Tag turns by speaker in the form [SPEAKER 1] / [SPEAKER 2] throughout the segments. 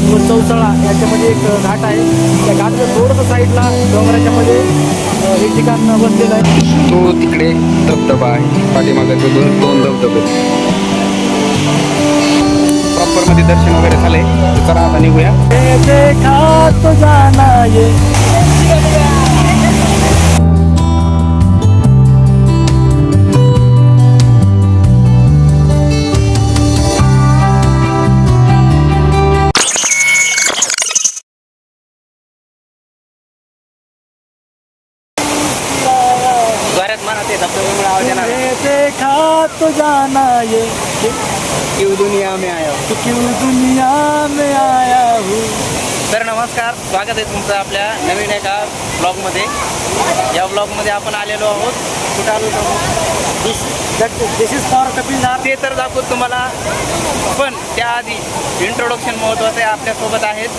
[SPEAKER 1] व चौसाळा याच्यामध्ये एक घाट आहे. त्या घाटाच्या थोडंसं साईडला डोंगराच्या मध्ये हे ठिकाण बसलेलं आहे.
[SPEAKER 2] तो तिकडे धबधबा आहे, पाठीमागे दोन धबधबे. प्रॉपर मध्ये दर्शन वगैरे झालंय. तर चला आता निघूया.
[SPEAKER 1] देखा तो जाना ये
[SPEAKER 2] धबधब्यामुळे आवाज येणार.
[SPEAKER 1] देखा तो जाना ये
[SPEAKER 2] क्यों दुनिया में आया.
[SPEAKER 1] क्यों दुनिया में आया हूँ.
[SPEAKER 2] तर नमस्कार, स्वागत आहे तुमचं आपल्या नवीन एका ब्लॉगमध्ये. या ब्लॉगमध्ये आपण आलेलो आहोत. कुठं आलो आहोत?
[SPEAKER 1] दिस इज फॉर कपिलधार.
[SPEAKER 2] ते तर दाखवत तुम्हाला, पण त्याआधी इंट्रोडक्शन महत्त्वाचं आहे. आपल्यासोबत आहेत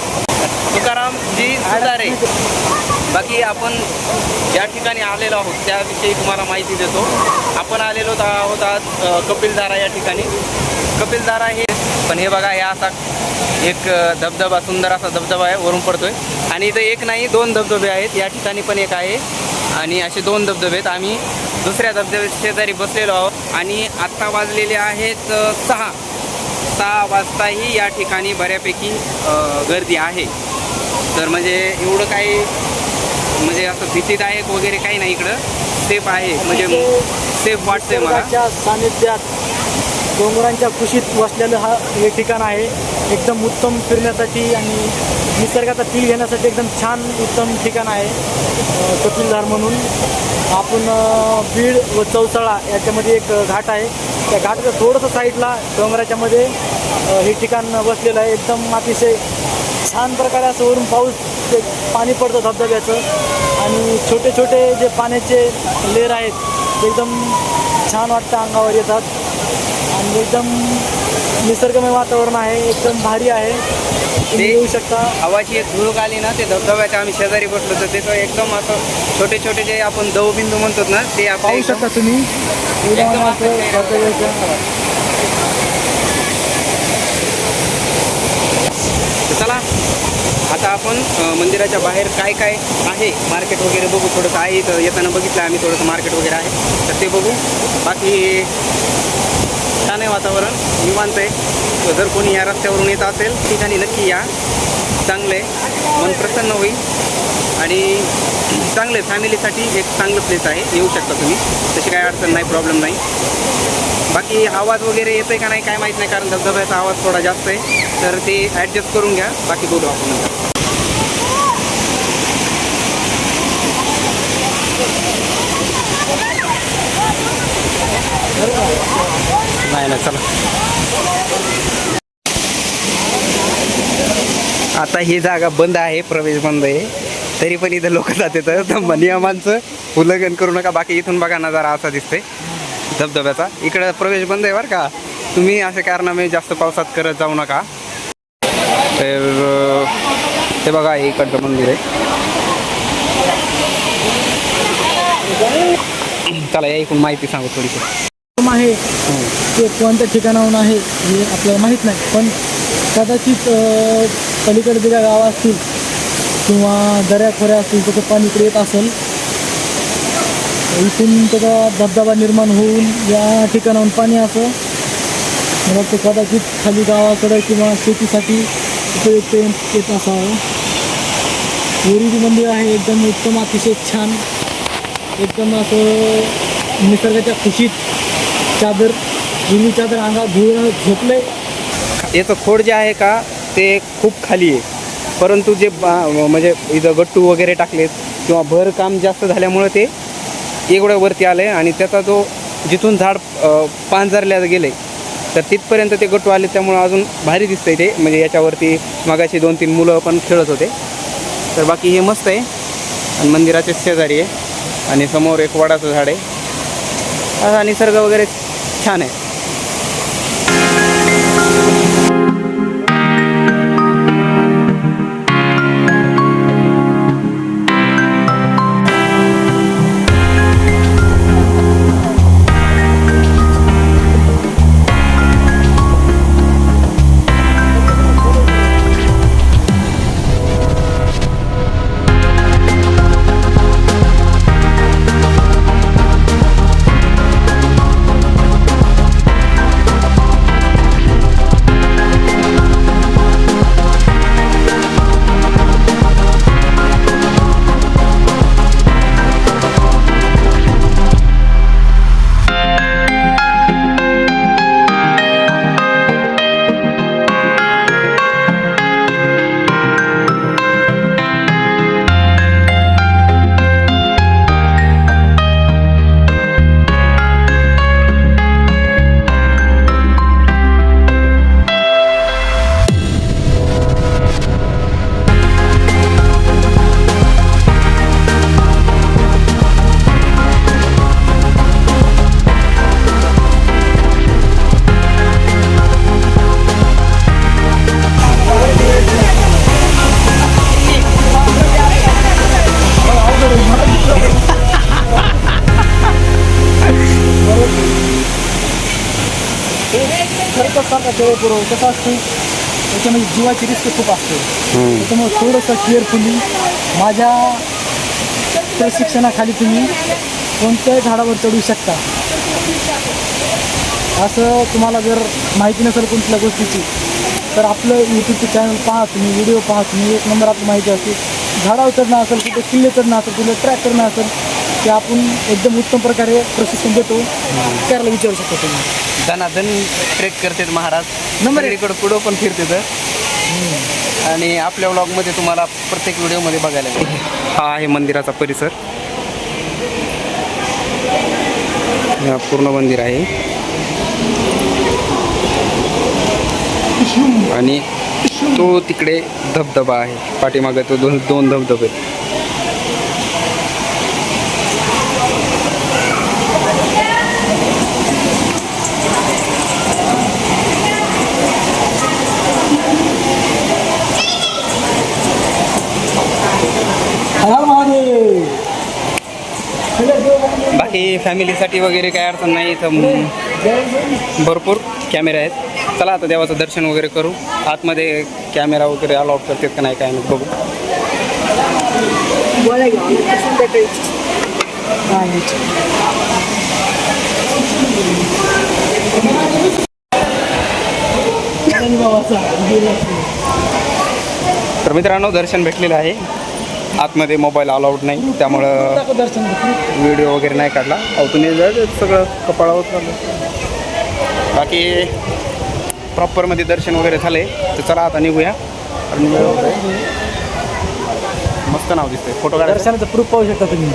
[SPEAKER 2] तुकारामजी सुतारे. बाकी आपण ज्या ठिकाणी आलेलो आहोत त्याविषयी तुम्हाला माहिती देतो. आपण आलेलो आहोत आज कपिलधारा या ठिकाणी. कपिलधारा हे पण हे बघा, हे असा एक धबधबा, सुंदर असा धबधबा आहे, वरून पडतोय. आणि इथं एक नाही, दोन धबधबे आहेत. या ठिकाणी पण एक आहे आणि असे दोन धबधबे आहेत. आम्ही दुसऱ्या धबधब्याच्या शेजारी बसलेलो आहोत आणि आत्ता वाजलेले आहेत 6 वाजताही या ठिकाणी बऱ्यापैकी गर्दी आहे. तर म्हणजे एवढं काही म्हणजे असं भीतीदायक वगैरे काही नाही, इकडं सेफ आहे, म्हणजे सेफ वाटतंय मला.
[SPEAKER 1] सानिध्यात डोंगरांच्या कुशीत वसलेलं हे ठिकाण आहे. एकदम उत्तम फिरण्यासाठी आणि निसर्गाचा फील घेण्यासाठी एकदम छान उत्तम ठिकाण आहे कपिलधार म्हणून. आपण बीड व चौसाळा याच्यामध्ये एक घाट आहे. त्या घाटाच्या थोडंसं साईडला डोंगराच्या मध्ये हे ठिकाण बसलेलं आहे. एकदम अतिशय छान प्रकारे असं वरून पाऊस ते पाणी पडतं धबधब्याचं आणि छोटे छोटे जे पाण्याचे लेर आहेत ते एकदम छान वाटतं, अंगावर येतात आणि एकदम निसर्गमय वातावरण आहे, एकदम भारी आहे. तुम्ही येऊ शकता.
[SPEAKER 2] हवाची एक झुळूक आली ना, ते धबधब्याच्या आम्ही शेजारी बसलो तर त्याचं एकदम असं छोटे छोटे जे आपण दवबिंदू म्हणतो ना, ते
[SPEAKER 1] पाहू शकता तुम्ही.
[SPEAKER 2] एकदम असं
[SPEAKER 1] धबधब्याचं
[SPEAKER 2] चला आता आपण मंदिराच्या बाहेर काय काय आहे मार्केट वगैरे बघू. थोडंसं आहे तर येताना बघितलं आम्ही, थोडंसं मार्केट वगैरे आहे तर ते बघू. बाकी छान आहे वातावरण, निवांत आहे. जर कोणी या रस्त्यावरून येत असेल ठिकाणी नक्की या. चांगलं आहे, मन प्रसन्न होईल आणि चांगलं आहे. फॅमिलीसाठी एक चांगलं प्लेस आहे, येऊ शकता तुम्ही, तशी काही अडचण नाही, प्रॉब्लेम नाही. बाकी आवाज वगैरे येतोय का नाही काय माहीत नाही, कारण धबधब्याचा आवाज थोडा जास्त आहे, तर ते ॲडजस्ट करून घ्या. बाकी बोलू आपण नंतर. नाही ना, चला आता ही जागा बंद आहे, प्रवेश बंद आहे, तरी पण इथं लोक जातात. तर नियमांचं उल्लंघन करू नका. बाकी इथून बघा नजारा असा दिसतोय धबधब्याचा. इकडं प्रवेश बंद आहे बरं का. तुम्ही असे कारनामे जास्त पावसात करत जाऊ नका. तर ते बघा, इकडचं मंदिर आहे. चला या इकडून माहिती सांगू थोडीशी.
[SPEAKER 1] आहे ते कोणत्या ठिकाणाहून आहे हे आपल्याला माहीत नाही, पण कदाचित पलीकडे जे गावं असतील किंवा दऱ्याखोऱ्या असतील त्याचं पाणी इकडे येत असेल. इथून त्याचा धबधबा निर्माण होऊन या ठिकाणाहून पाणी असं मला वाटतं कदाचित खाली गावाकडं किंवा शेतीसाठी उपयुक्त येत असावं. वरील मंदिर आहे, एकदम उत्तम, अतिशय छान, एकदम असं निसर्गाच्या खुशीत चादर, जुनी चादर अंगावर धुळं झोपले.
[SPEAKER 2] याचं खोड जे आहे का ते खूप खाली आहे, परंतु जे म्हणजे इथं गट्टू वगैरे टाकलेत किंवा भरकाम जास्त झाल्यामुळं ते एवढं वरती आलं आहे. आणि त्याचा जो जिथून झाड पांजरल्या गेले तर तिथपर्यंत ते गट्टू आले, त्यामुळं अजून भारी दिसतंय ते. म्हणजे याच्यावरती मगाशी 2-3 मुलं पण खेळत होते. तर बाकी हे मस्त आहे आणि मंदिराचे शेजारी आहे आणि समोर एक वडाचं झाड आहे. असा निसर्ग वगैरे छान आहे.
[SPEAKER 1] कळेपुरव कसं असतं त्याच्यामध्ये जीवाची रिस्क खूप असते. त्याच्यामुळे थोडंसं केअरफुली माझ्या प्रशिक्षणाखाली तुम्ही कोणत्याही झाडावर चढू शकता. असं तुम्हाला जर माहिती नसेल कोणत्या गोष्टीची तर आपलं यूट्यूबचं चॅनल पहा तुम्ही, व्हिडिओ पहा तुम्ही, एक नंबर आपली माहिती असते. झाडावर चढणं असेल, कुठे किल्ले चढणं असेल, कुठे ट्रॅक करणं असेल ते आपण एकदम उत्तम प्रकारे प्रशिक्षण देतो. त्याला विचारू शकता तुम्ही.
[SPEAKER 2] दनादन ट्रेक करतात महाराज,
[SPEAKER 1] नंबर
[SPEAKER 2] इकडं पुढं पण फिरते तर. आणि आपल्या व्लॉगमध्ये तुम्हाला प्रत्येक व्हिडिओमध्ये बघायला मिळेल. हा आहे मंदिराचा परिसर. हा पूर्ण मंदिर आहे आणि तो तिकडे धबधबा आहे पाठीमागे, तो दोन धबधबे. बाकी फॅमिलीसाठी वगैरे काय अडचण नाही, इथं भरपूर कॅमेरे आहेत. चला आता देवाचं दर्शन वगैरे करू. आतमध्ये कॅमेरा वगैरे अलाउड करतात का नाही काय नाही बघू. तर मित्रांनो दर्शन भेटलेलं आहे. आतमध्ये मोबाईल अलाउड नाही त्यामुळं
[SPEAKER 1] दर्शन
[SPEAKER 2] व्हिडिओ वगैरे नाही काढला. तुम्ही सगळं कपाळावर चाललं. बाकी प्रॉपरमध्ये दर्शन वगैरे झाले तर चला आता निघूया. आणि मस्त नाव दिसतंय. फोटो काढा.
[SPEAKER 1] दर्शनाचं प्रूफ पाहू शकता तुम्ही.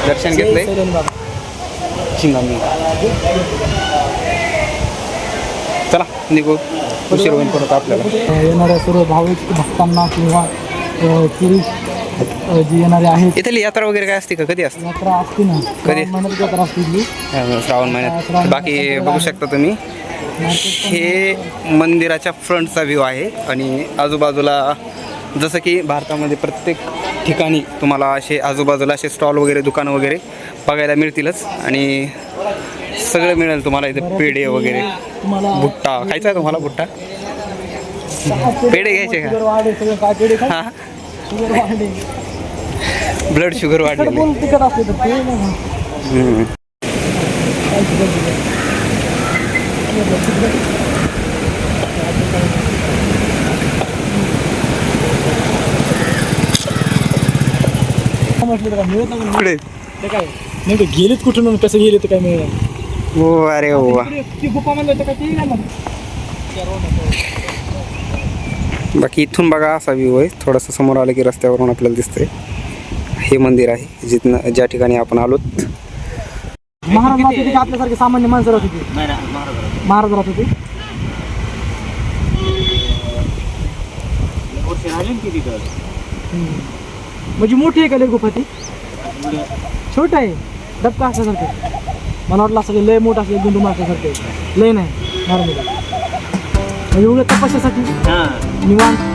[SPEAKER 2] दर्शन घेतलंय. शिंगामी. चला निघू, उशीर होईल परत आपल्याला.
[SPEAKER 1] येणाऱ्या सर्व भाविक भक्तांना किंवा टुरिस्ट जी येणारे आहेत.
[SPEAKER 2] इथली यात्रा वगैरे काय असते का? कधी असते
[SPEAKER 1] यात्रा असते ना,
[SPEAKER 2] कधी?
[SPEAKER 1] महिन्यात यात्रा असते इथली.
[SPEAKER 2] श्रावण महिन्यात. बाकी बघू शकता तुम्ही, हे मंदिराच्या फ्रंटचा व्ह्यू आहे. आणि आजूबाजूला जसं की भारतामध्ये प्रत्येक ठिकाणी तुम्हाला असे आजूबाजूला असे स्टॉल वगैरे, दुकानं वगैरे बघायला मिळतीलच. आणि सगळं मिळेल तुम्हाला इथे. पेढे वगैरे, भुट्टा खायचा आहे तुम्हाला? भुट्टा, पेढे घ्यायचे का? हां, ब्लड शुगर वाढले.
[SPEAKER 1] पुढे ते काय नाही ते गेलेत कुठून, कसं गेले तर काय मिळणार.
[SPEAKER 2] हो, अरे हो.
[SPEAKER 1] ती गुफा म्हणलं तर काय ते येणार.
[SPEAKER 2] बाकी इथून बघा असा व्ह्यू आहे. थोडंसं समोर आलं की रस्त्यावरून आपल्याला दिसतंय हे मंदिर आहे जिथनं ज्या ठिकाणी आपण आलोत.
[SPEAKER 1] महाराज राहत होते का आपल्यासारखे सामान्य माणसं राहत होते? महाराज राहत होते. म्हणजे मोठी आहे का लय गुफा? ती छोट आहे, डबका असल्यासारखं. मला वाटलं असं लय मोठं असलं, गुंडू असल्यासारखं. लय नाही नॉर्मल. म्हणजे एवढं तपासासाठी निवांत.